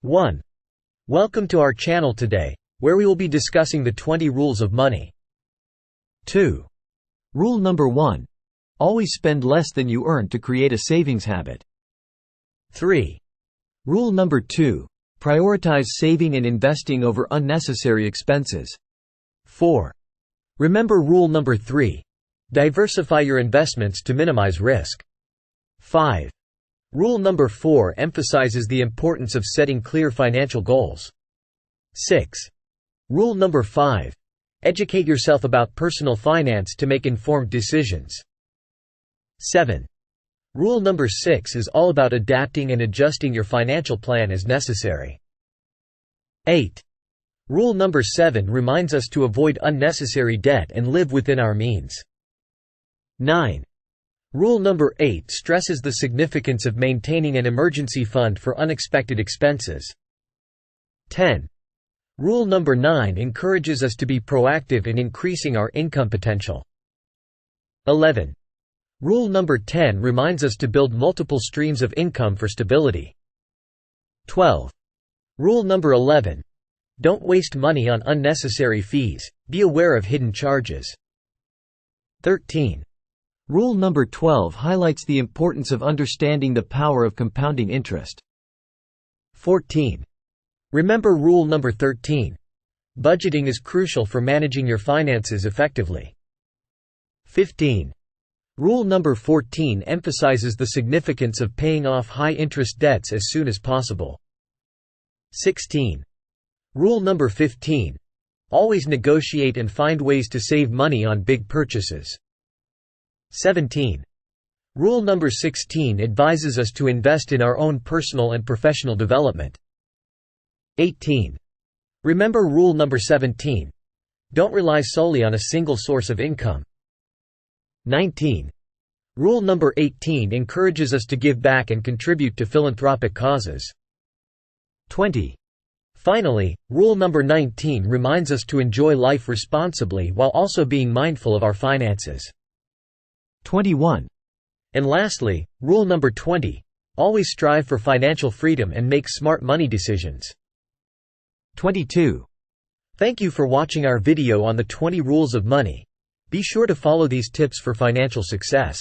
1. Welcome to our channel today, where we will be discussing the 20 rules of money. 2. Rule number 1. Always spend less than you earn to create a savings habit. 3. Rule number 2. Prioritize saving and investing over unnecessary expenses. 4. Remember rule number 3. Diversify your investments to minimize risk. 5. Rule number 4 emphasizes the importance of setting clear financial goals. 6. Rule number 5. Educate yourself about personal finance to make informed decisions. 7. Rule number 6 is all about adapting and adjusting your financial plan as necessary. 8. Rule number 7 reminds us to avoid unnecessary debt and live within our means. 9. Rule number 8 stresses the significance of maintaining an emergency fund for unexpected expenses. 10. Rule number 9 encourages us to be proactive in increasing our income potential. 11. Rule number 10 reminds us to build multiple streams of income for stability. 12. Rule number 11. Don't waste money on unnecessary fees, be aware of hidden charges. 13. Rule number 12 highlights the importance of understanding the power of compounding interest. 14. Remember rule number 13. Budgeting is crucial for managing your finances effectively. 15. Rule number 14 emphasizes the significance of paying off high-interest debts as soon as possible. 16. Rule number 15. Always negotiate and find ways to save money on big purchases. 17. Rule number 16 advises us to invest in our own personal and professional development. 18. Remember rule number 17. Don't rely solely on a single source of income. 19. Rule number 18 encourages us to give back and contribute to philanthropic causes. 20. Finally, rule number 19 reminds us to enjoy life responsibly while also being mindful of our finances. 21. And lastly, rule number 20. Always strive for financial freedom and make smart money decisions. 22. Thank you for watching our video on the 20 rules of money. Be sure to follow these tips for financial success.